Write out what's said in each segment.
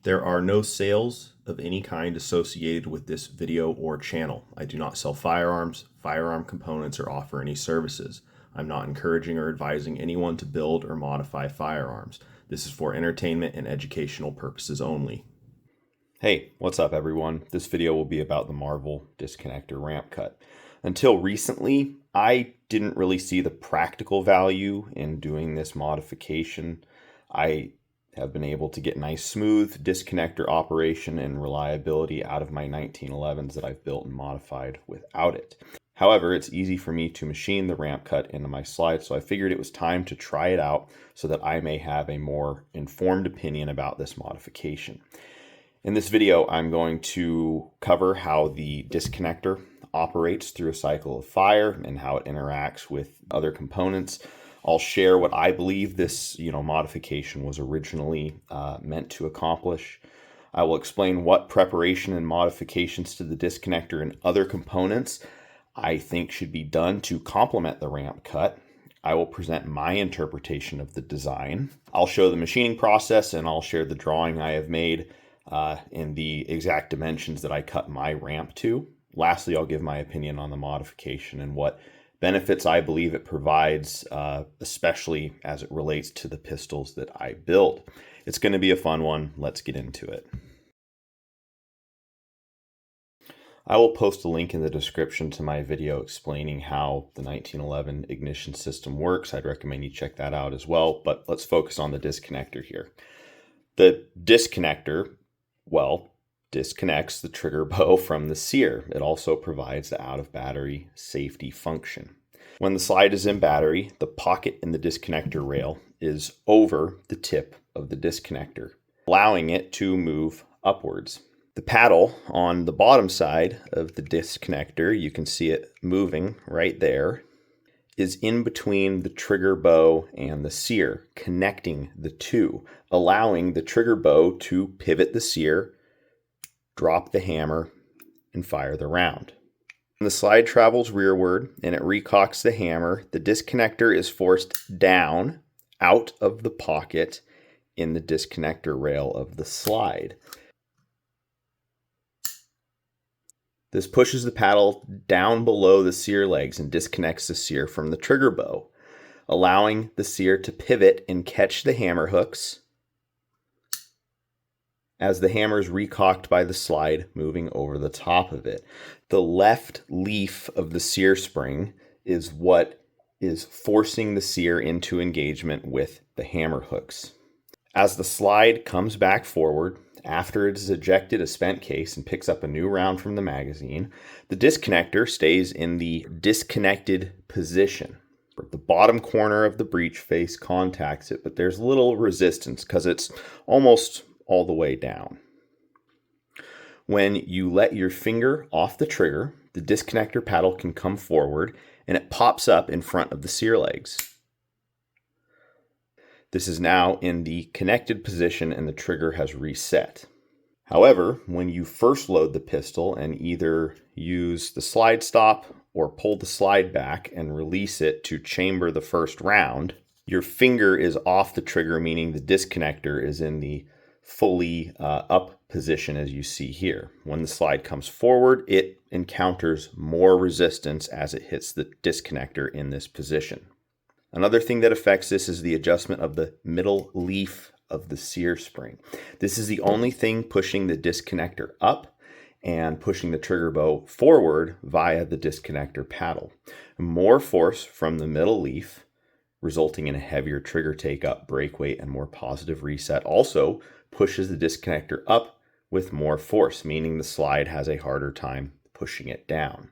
There are no sales of any kind associated with this video or channel. I do not sell firearms, firearm components, or offer any services. I'm not encouraging or advising anyone to build or modify firearms. This is for entertainment and educational purposes only. Hey, what's up everyone? This video will be about the Marvel Disconnector ramp cut. Until recently, I didn't really see the practical value in doing this modification. I have been able to get nice smooth disconnector operation and reliability out of my 1911s that I've built and modified without it. However, it's easy for me to machine the ramp cut into my slide, so I figured it was time to try it out so that I may have a more informed opinion about this modification. In this video, I'm going to cover how the disconnector operates through a cycle of fire and how it interacts with other components. I'll share what I believe this modification was originally meant to accomplish. I will explain what preparation and modifications to the disconnector and other components I think should be done to complement the ramp cut. I will present my interpretation of the design. I'll show the machining process, and I'll share the drawing I have made in the exact dimensions that I cut my ramp to. Lastly, I'll give my opinion on the modification and what benefits I believe it provides, especially as it relates to the pistols that I build. It's going to be a fun one. Let's get into it. I will post a link in the description to my video explaining how the 1911 ignition system works. I'd recommend you check that out as well, but let's focus on the disconnector here. The disconnector, disconnects the trigger bow from the sear. It also provides the out-of-battery safety function. When the slide is in battery, the pocket in the disconnector rail is over the tip of the disconnector, allowing it to move upwards. The paddle on the bottom side of the disconnector, you can see it moving right there, is in between the trigger bow and the sear, connecting the two, allowing the trigger bow to pivot the sear, drop the hammer, and fire the round. When the slide travels rearward and it recocks the hammer, the disconnector is forced down out of the pocket in the disconnector rail of the slide. This pushes the paddle down below the sear legs and disconnects the sear from the trigger bow, allowing the sear to pivot and catch the hammer hooks as the hammer is recocked by the slide moving over the top of it. The left leaf of the sear spring is what is forcing the sear into engagement with the hammer hooks. As the slide comes back forward, after it has ejected a spent case and picks up a new round from the magazine, the disconnector stays in the disconnected position. The bottom corner of the breech face contacts it, but there's little resistance because it's almost all the way down. When you let your finger off the trigger, the disconnector paddle can come forward and it pops up in front of the sear legs. This is now in the connected position and the trigger has reset. However, when you first load the pistol and either use the slide stop or pull the slide back and release it to chamber the first round, your finger is off the trigger, meaning the disconnector is in the fully up position as you see here. When the slide comes forward, it encounters more resistance as it hits the disconnector in this position. Another thing that affects this is the adjustment of the middle leaf of the sear spring. This is the only thing pushing the disconnector up and pushing the trigger bow forward via the disconnector paddle. More force from the middle leaf, resulting in a heavier trigger take up, break weight, and more positive reset, also pushes the disconnector up with more force, meaning the slide has a harder time pushing it down.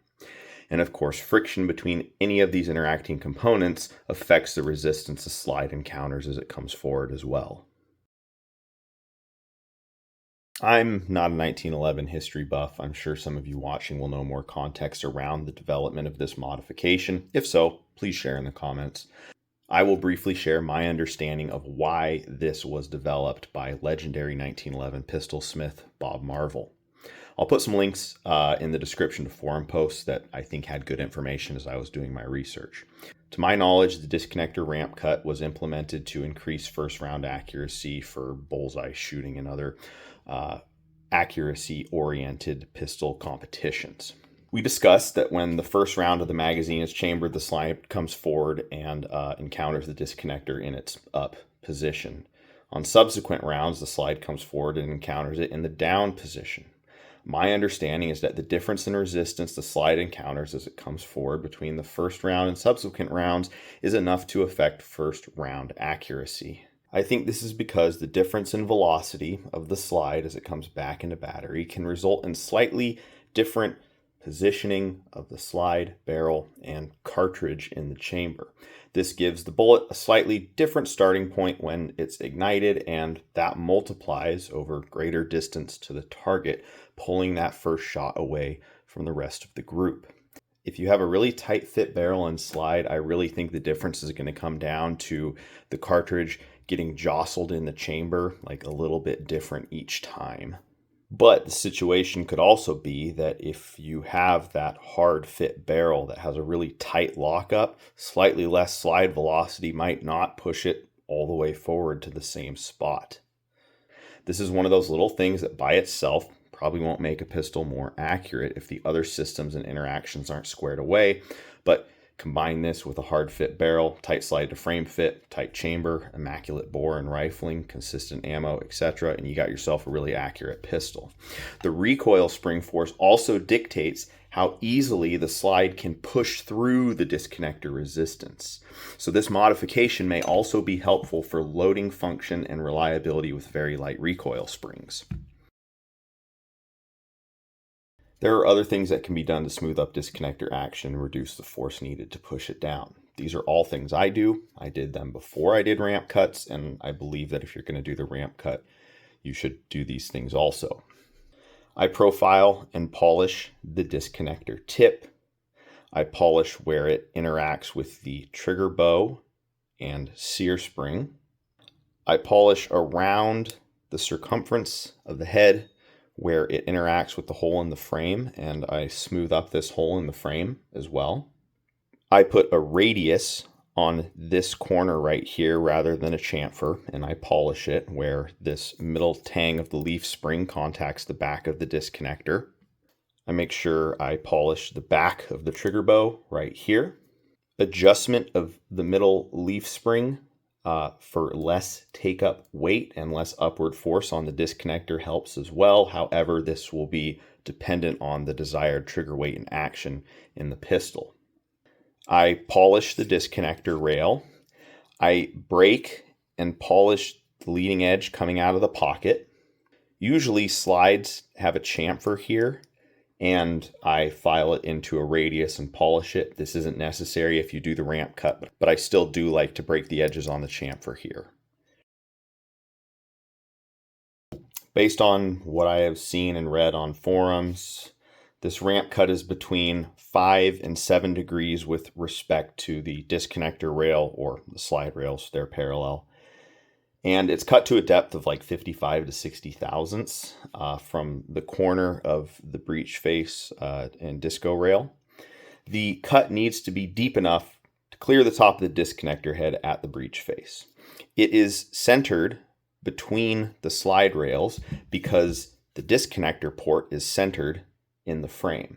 And of course, friction between any of these interacting components affects the resistance the slide encounters as it comes forward as well. I'm not a 1911 history buff. I'm sure some of you watching will know more context around the development of this modification. If so, please share in the comments. I will briefly share my understanding of why this was developed by legendary 1911 pistol smith Bob Marvel. I'll put some links in the description to forum posts that I think had good information as I was doing my research. To my knowledge, the disconnector ramp cut was implemented to increase first round accuracy for bullseye shooting and other accuracy-oriented pistol competitions. We discussed that when the first round of the magazine is chambered, the slide comes forward and encounters the disconnector in its up position. On subsequent rounds, the slide comes forward and encounters it in the down position. My understanding is that the difference in resistance the slide encounters as it comes forward between the first round and subsequent rounds is enough to affect first round accuracy. I think this is because the difference in velocity of the slide as it comes back into battery can result in slightly different positioning of the slide, barrel, and cartridge in the chamber. This gives the bullet a slightly different starting point when it's ignited, and that multiplies over greater distance to the target, pulling that first shot away from the rest of the group. If you have a really tight fit barrel and slide, I really think the difference is going to come down to the cartridge getting jostled in the chamber like a little bit different each time. But the situation could also be that if you have that hard fit barrel that has a really tight lockup, slightly less slide velocity might not push it all the way forward to the same spot. This is one of those little things that by itself probably won't make a pistol more accurate if the other systems and interactions aren't squared away, but combine this with a hard fit barrel, tight slide to frame fit, tight chamber, immaculate bore and rifling, consistent ammo, etc., and you got yourself a really accurate pistol. The recoil spring force also dictates how easily the slide can push through the disconnector resistance. So this modification may also be helpful for loading function and reliability with very light recoil springs. There are other things that can be done to smooth up disconnector action and reduce the force needed to push it down. These are all things I do. I did them before I did ramp cuts, and I believe that if you're going to do the ramp cut, you should do these things also. I profile and polish the disconnector tip. I polish where it interacts with the trigger bow and sear spring. I polish around the circumference of the head where it interacts with the hole in the frame, and I smooth up this hole in the frame as well. I put a radius on this corner right here rather than a chamfer, and I polish it where this middle tang of the leaf spring contacts the back of the disconnector. I make sure I polish the back of the trigger bow right here. Adjustment of the middle leaf spring for less take-up weight and less upward force on the disconnector helps as well. However, this will be dependent on the desired trigger weight and action in the pistol. I polish the disconnector rail. I break and polish the leading edge coming out of the pocket. Usually slides have a chamfer here, and I file it into a radius and polish it. This isn't necessary if you do the ramp cut, but I still do like to break the edges on the chamfer here. Based on what I have seen and read on forums, this ramp cut is between 5 and 7 degrees with respect to the disconnector rail or the slide rails, they're parallel. And it's cut to a depth of like 55 to 60 thousandths from the corner of the breech face and disco rail. The cut needs to be deep enough to clear the top of the disconnector head at the breech face. It is centered between the slide rails because the disconnector port is centered in the frame.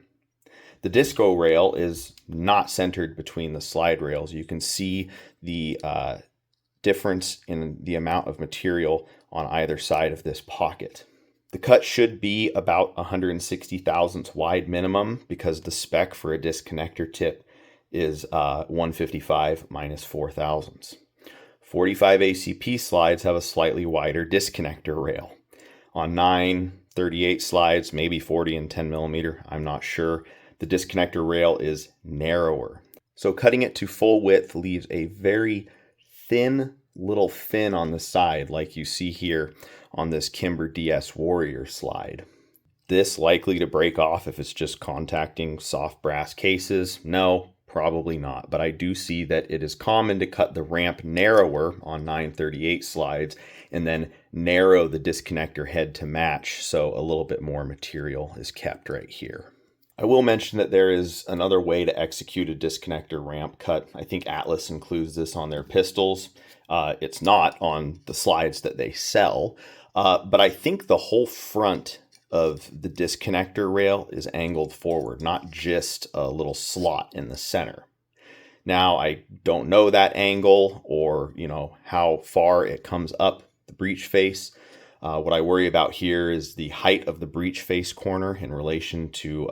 The disco rail is not centered between the slide rails. You can see the difference in the amount of material on either side of this pocket. The cut should be about 160 thousandths wide minimum because the spec for a disconnector tip is 155 minus 4 thousandths. 45 ACP slides have a slightly wider disconnector rail. On 938 slides, maybe 40 and 10 millimeter, I'm not sure, the disconnector rail is narrower. So cutting it to full width leaves a very thin little fin on the side like you see here on this Kimber DS Warrior slide. This likely to break off if it's just contacting soft brass cases? No, probably not. But I do see that it is common to cut the ramp narrower on 938 slides and then narrow the disconnector head to match, so a little bit more material is kept right here. I will mention that there is another way to execute a disconnector ramp cut. I think Atlas includes this on their pistols. It's not on the slides that they sell. But I think the whole front of the disconnector rail is angled forward, not just a little slot in the center. Now, I don't know that angle or, how far it comes up the breech face. What I worry about here is the height of the breech face corner in relation to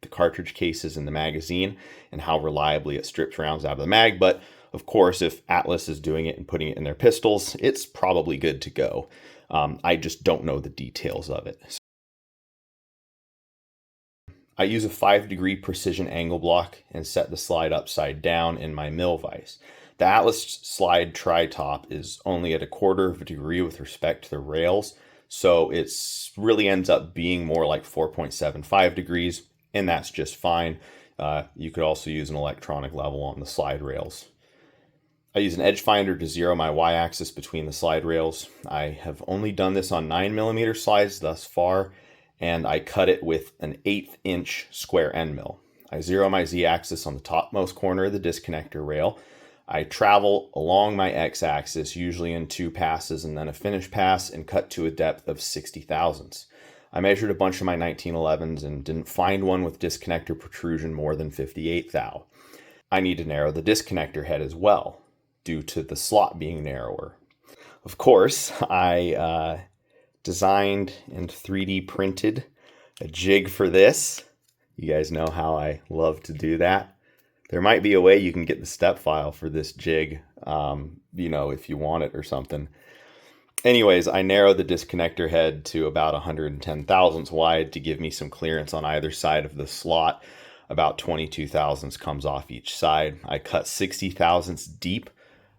the cartridge cases in the magazine and how reliably it strips rounds out of the mag. But of course, if Atlas is doing it and putting it in their pistols, it's probably good to go. I just don't know the details of it. I use a 5-degree precision angle block and set the slide upside down in my mill vise. The Atlas slide tri-top is only at 1/4 of a degree with respect to the rails, so it really ends up being more like 4.75 degrees, and that's just fine. You could also use an electronic level on the slide rails. I use an edge finder to zero my y-axis between the slide rails. I have only done this on 9mm slides thus far, and I cut it with an 1/8 inch square end mill. I zero my z-axis on the topmost corner of the disconnector rail. I travel along my x-axis, usually in 2 passes and then a finish pass, and cut to a depth of 60 thousandths. I measured a bunch of my 1911s and didn't find one with disconnector protrusion more than 58 thou. I need to narrow the disconnector head as well, due to the slot being narrower. Of course, I designed and 3D printed a jig for this. You guys know how I love to do that. There might be a way you can get the step file for this jig, if you want it or something. Anyways, I narrowed the disconnector head to about 110 thousandths wide to give me some clearance on either side of the slot. About 22 thousandths comes off each side. I cut 60 thousandths deep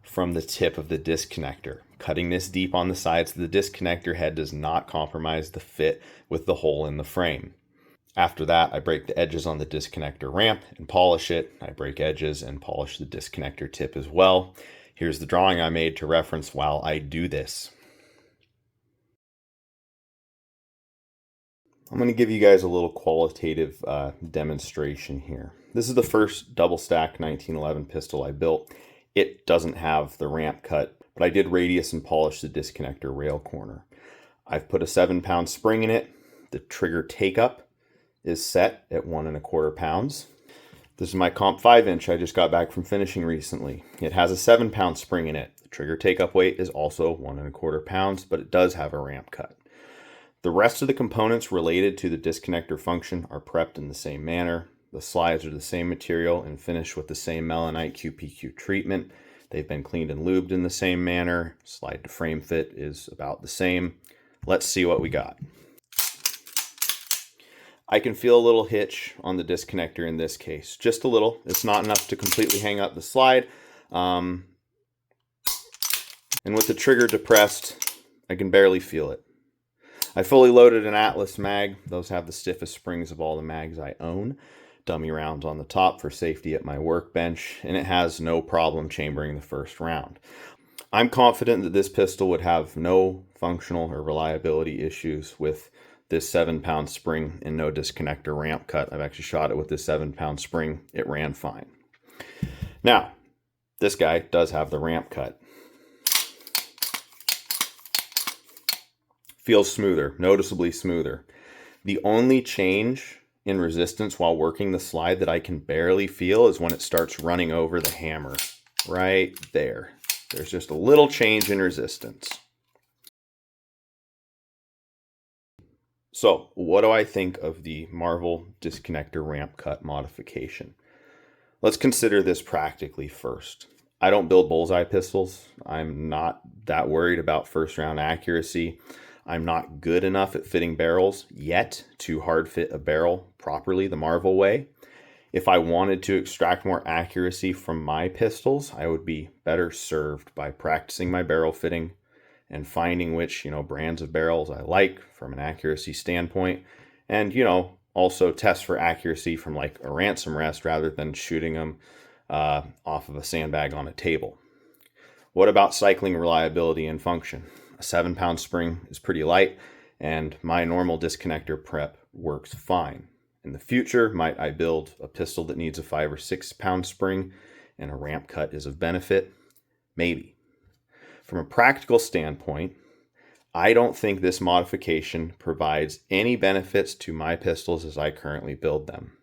from the tip of the disconnector. Cutting this deep on the sides of the disconnector head does not compromise the fit with the hole in the frame. After that, I break the edges on the disconnector ramp and polish it. I break edges and polish the disconnector tip as well. Here's the drawing I made to reference while I do this. I'm going to give you guys a little qualitative demonstration here. This is the first double stack 1911 pistol I built. It doesn't have the ramp cut, but I did radius and polish the disconnector rail corner. I've put a 7-pound spring in it. The trigger take-up is set at 1¼ pounds. This is my comp 5-inch I just got back from finishing recently. It has a 7-pound spring in it. The trigger take-up weight is also 1¼ pounds, but it does have a ramp cut. The rest of the components related to the disconnector function are prepped in the same manner. The slides are the same material and finished with the same melanite QPQ treatment. They've been cleaned and lubed in the same manner. Slide to frame fit is about the same. Let's see what we got. I can feel a little hitch on the disconnector in this case, just a little. It's not enough to completely hang up the slide. And with the trigger depressed, I can barely feel it. I fully loaded an Atlas mag. Those have the stiffest springs of all the mags I own. Dummy rounds on the top for safety at my workbench, and it has no problem chambering the first round. I'm confident that this pistol would have no functional or reliability issues with this 7-pound spring and no disconnector ramp cut. I've actually shot it with this 7-pound spring. It ran fine. Now, this guy does have the ramp cut. Feels smoother, noticeably smoother. The only change in resistance while working the slide that I can barely feel is when it starts running over the hammer. Right there. There's just a little change in resistance. So, what do I think of the Marvel disconnector ramp cut modification? Let's consider this practically first. I don't build bullseye pistols. I'm not that worried about first round accuracy. I'm not good enough at fitting barrels yet to hard fit a barrel properly the Marvel way. If I wanted to extract more accuracy from my pistols, I would be better served by practicing my barrel fitting and finding which, brands of barrels I like from an accuracy standpoint. And, also test for accuracy from like a ransom rest rather than shooting them off of a sandbag on a table. What about cycling reliability and function? A 7-pound spring is pretty light, and my normal disconnector prep works fine. In the future, might I build a pistol that needs a 5 or 6-pound spring and a ramp cut is of benefit? Maybe. From a practical standpoint, I don't think this modification provides any benefits to my pistols as I currently build them.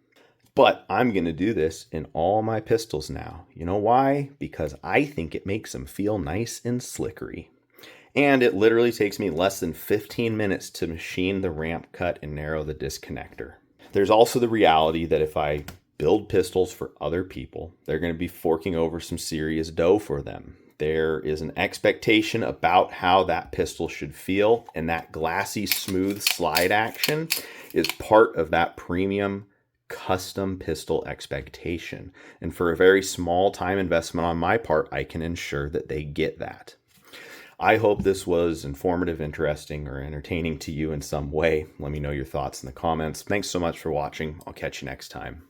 But I'm going to do this in all my pistols now. You know why? Because I think it makes them feel nice and slickery. And it literally takes me less than 15 minutes to machine the ramp cut and narrow the disconnector. There's also the reality that if I build pistols for other people, they're going to be forking over some serious dough for them. There is an expectation about how that pistol should feel, and that glassy, smooth slide action is part of that premium custom pistol expectation. And for a very small time investment on my part, I can ensure that they get that. I hope this was informative, interesting, or entertaining to you in some way. Let me know your thoughts in the comments. Thanks so much for watching. I'll catch you next time.